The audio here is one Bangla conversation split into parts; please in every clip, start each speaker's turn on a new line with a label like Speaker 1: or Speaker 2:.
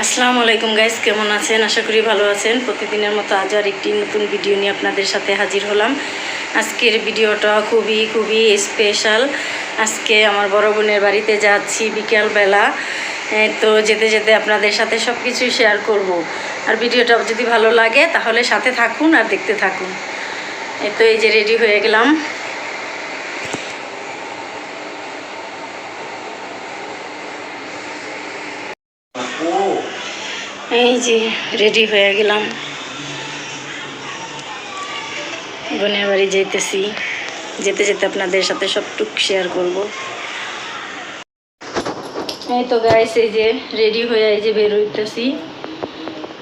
Speaker 1: আসসালামু আলাইকুম গাইস, কেমন আছেন? আশা করি ভালো আছেন। প্রতিদিনের মতো আজ আর একটি নতুন ভিডিও নিয়ে আপনাদের সাথে হাজির হলাম। আজকের ভিডিওটা খুবই স্পেশাল। আজকে আমার বড় বোনের বাড়িতে যাচ্ছি বিকেলবেলা। তো যেতে যেতে আপনাদের সাথে সব কিছু শেয়ার করব। আর ভিডিওটা যদি ভালো লাগে তাহলে সাথে থাকুন আর দেখতে থাকুন। তো এই যে রেডি হয়ে গেলাম। এই যে রেডি হয়ে গেলাম, বোনের বাড়ি যেতেছি। যেতে যেতে আপনাদের সাথে সবটুক শেয়ার করব। এই তো গাইস, এই যে রেডি হয়ে এই যে বের হইতেছি।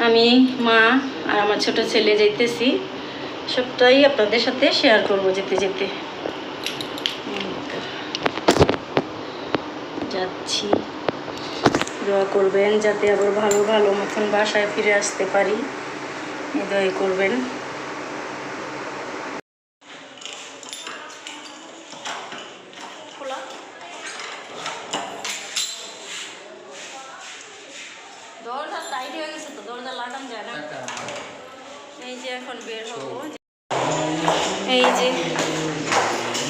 Speaker 1: আমি, মা আর আমার ছোট ছেলে যাইতেছি। সবটাই আপনাদের সাথে শেয়ার করব যেতে যেতে। যাচ্ছি, দোয়া করবেন যাতে আবার ভালো ভালো মতন বাসায় ফিরে আসতে পারি। দোয়া করবেন। দরজা টাইট হয়ে গেছে, তো দরজা লাগানো যায় না। এই যে এখন বের হবো। এই যে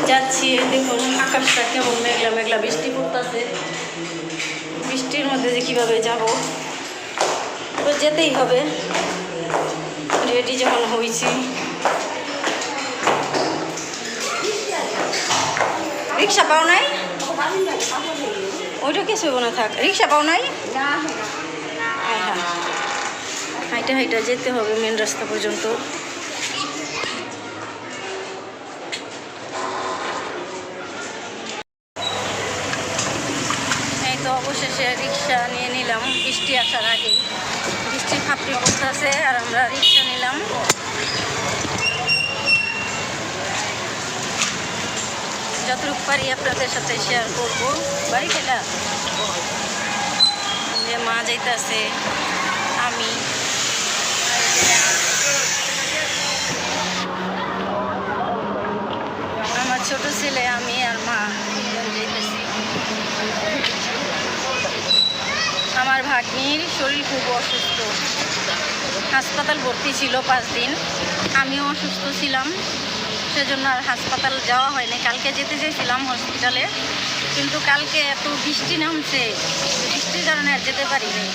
Speaker 1: যাচ্ছি, দেখুন আকাশটা কেমন মেঘলা মেঘলা, বৃষ্টি পড়তেছে। বৃষ্টির মধ্যে যে কিভাবে যাব, তো যেতেই হবে। রেডি যখন হয়েছি। রিক্সা পাও নাই? ওইটা কিছু না, থাক। রিক্সা পাও নাই? হাইটা হাইটা যেতে হবে মেন রাস্তা পর্যন্ত। এই তো অবশেষে রিক্সা নিয়ে নিলাম, বৃষ্টি আসার আগে। বৃষ্টির খাপটি পড়তেছে আর আমরা রিক্সা নিলাম। যতটুকু পারি আপনাদের সাথে শেয়ার করবো। বাড়ি খেলা যে মা যাইতেছে, আমি, আমার ছোট ছেলে, আমি আর মা যাইতেছি। আমার ভাগ্নির শরীর খুব অসুস্থ, হাসপাতাল ভর্তি ছিল 5 দিন। আমিও অসুস্থ ছিলাম, সেজন্য আর হাসপাতাল যাওয়া হয়নি। কালকে যেতে চাইছিলাম হসপিটালে, কিন্তু কালকে এত বৃষ্টি নামছে, বৃষ্টির কারণে আর যেতে পারিনি।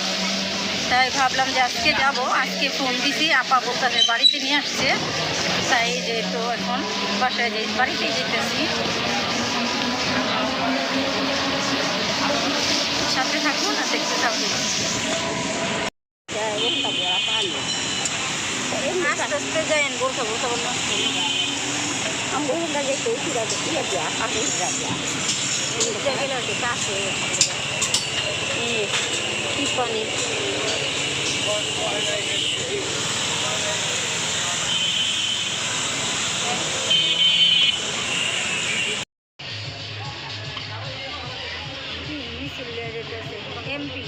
Speaker 1: তাই ভাবলাম যে আজকে যাব। আজকে ফোন দিছি, আপা বলতে বাড়িতে নিয়ে আসছে। তাই যেহেতু এখন বাসায় বাড়িতেই যেতেছি। সাথে থাকুন আর দেখতে থাকুন। আস্তে আস্তে যাইন, বলতে বলতে নষ্ট কি পানি। এমপি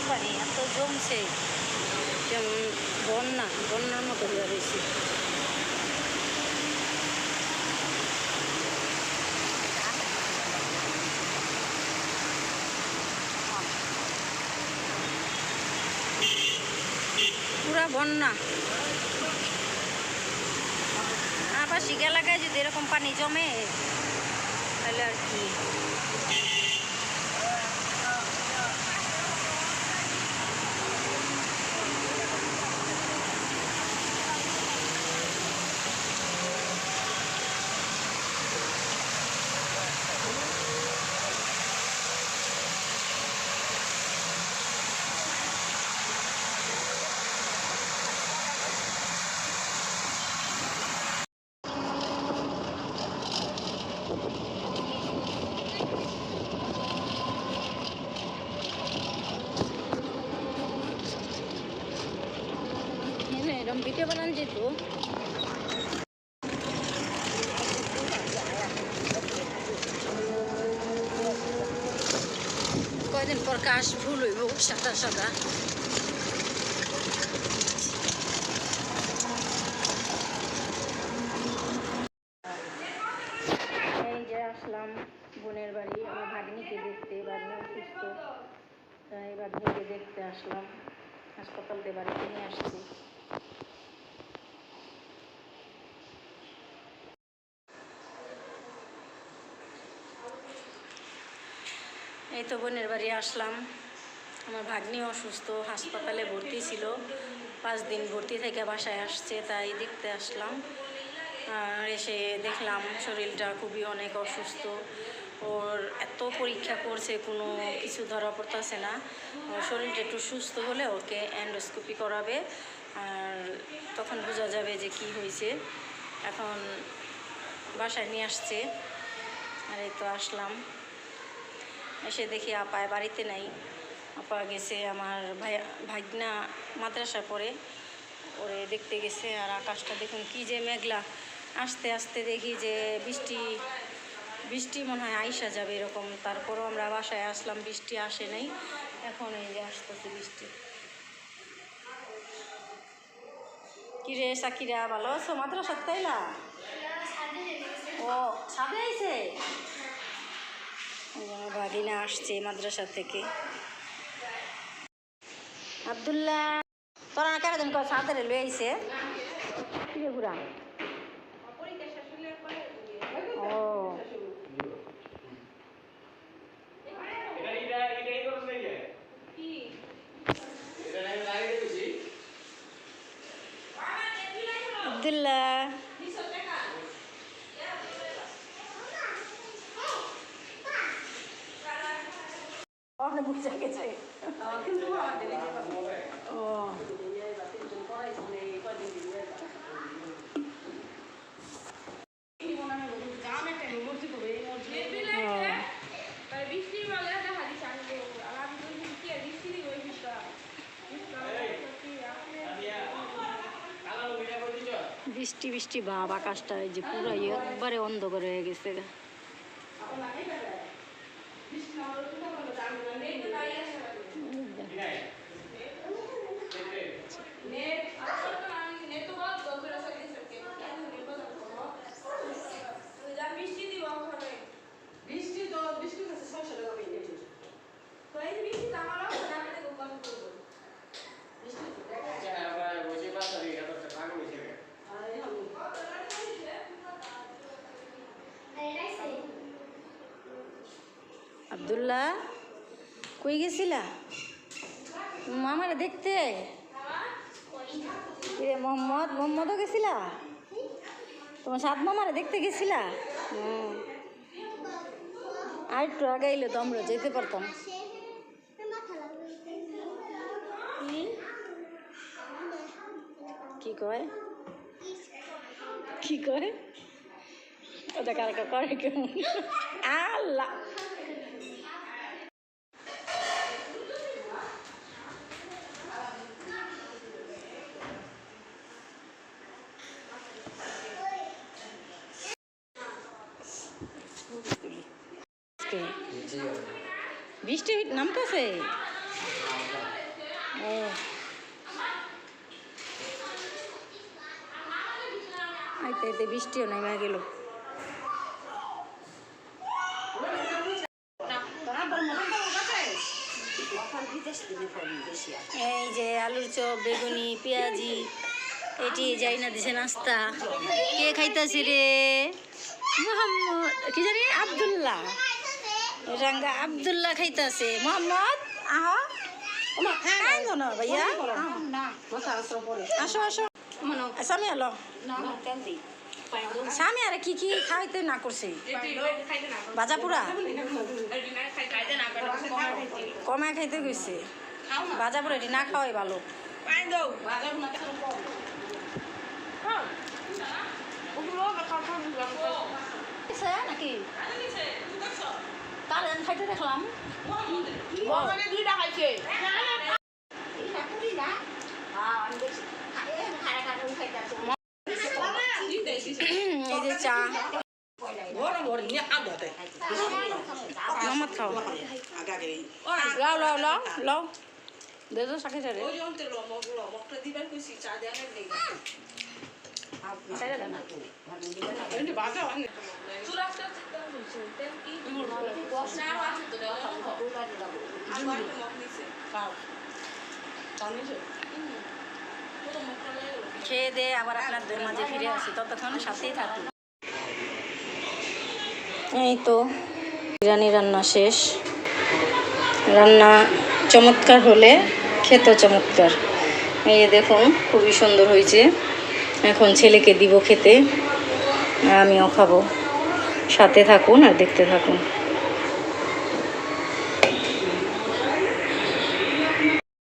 Speaker 1: পানি এত জমছে, যেমন বন্যার মতো হয়ে রয়েছে। পুরা বন্যা। আবাসিক এলাকায় যদি এরকম পানি জমে তাহলে আর কি। এরকম ভিডিও বানান যেত। কয়দিন পর কাশ ফুল হইব সাদা সাদা। এই যে আসলাম বোনের বাড়ি আমার ভাগ্নিকে দেখতে। ভাগ্নি অসুস্থ, তাই ভাগ্নিকে দেখতে আসলাম। হাসপাতাল দিয়ে বাড়িতে নিয়ে আসছি। এই তো বোনের বাড়ি আসলাম। আমার ভাগ্নি অসুস্থ, হাসপাতালে ভর্তি ছিল। 5 দিন ভর্তি থেকে বাসায় আসছে, তাই দেখতে আসলাম। আর এসে দেখলাম শরীরটা খুবই অনেক অসুস্থ। ওর এত পরীক্ষা করছে, কোনো কিছু ধরা পড়তেছে না। ওর শরীরটা একটু সুস্থ হলে ওকে এন্ডোস্কোপি করাবে, আর তখন বোঝা যাবে যে কি হয়েছে। এখন বাসায় নিয়ে আসছে, আর এই তো আসলাম। এসে দেখি আপায় বাড়িতে নাই। আপা গেছে আমার ভাগনা মাদ্রাসা পড়ে, ওরে দেখতে গেছে। আর আকাশটা দেখুন কি যে মেঘলা। আস্তে আস্তে দেখি যে বৃষ্টি মনে হয় আইসা যাবে এরকম। তারপরও আমরা বাসায় আসলাম, বৃষ্টি আসে নাই। এখন এই যে আসতেছে বৃষ্টি। কিরে সাকিরা, ভালো আছো? মাদ্রাসা তাইলা? ও সাথে আইছে। আমার ভাগিনা আসছে মাদ্রাসা থেকে। আব্দুল্লাহ তোরা কেন দিন সাঁতারে লয়ে আইছে কিরে ঘুরা? ও আব্দুল্লাহ অনেক বুঝে গেছে। ও বৃষ্টি বৃষ্টি ভাব, আকাশটা এই যে পুরো একবারে অন্ধকার হয়ে গেছে। আব্দুল্লাহ কই গেছিলা মামারে দেখতে? মোহাম্মদও গেছিলা? তোমার সাত মামারে দেখতে গেছিলা? আর একটু আগে এলে তো আমরা যেতে পারতাম। কি কয় কি কয় ওটা কার করে কেমন? আল্লাহ বৃষ্টি নামতেছে। আইতে আইতে বৃষ্টিও নেমে গেল। এই যে আলুর চপ, বেগুনি, পেঁয়াজি, এটি যাই না দিছে নাস্তা। কে খাইতেছি রে? মোহাম্মদ কি জানি আব্দুল্লাহ, রাঙ্গা আব্দুল্লাহ খাইতেছে। মোহাম্মদ আহ ভাইয়া আসো আসো স্বামী আলো স্বামী আর কি কি খাইতে না করছে? ভাজা পুরা কমে খাইতে গেছে। ভাজা পুরা এটি না খাওয়াই ভালো। নাকি কার খাইতে দেখলাম এই যে চা নমত খাও লাও লাও লাও লাও দে তো সাথে সাথে খেয়ে দিয়ে আবার আপনাদের মাঝে ফিরে আসি, ততক্ষণ সাথেই থাকুন। এই তো বিরিয়ানি রান্না শেষ। রান্না চমৎকার হলে খেতে চমৎকার। এই দেখুন খুবই সুন্দর হয়েছে। এখন ছেলেকে দিব খেতে, আমিও খাবো। সাথে থাকুন আর দেখতে থাকুন।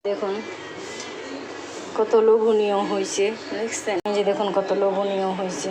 Speaker 1: দেখুন কত লোভনীয় হয়েছে, দেখছেন? এই যে দেখুন কত লোভনীয় হয়েছে।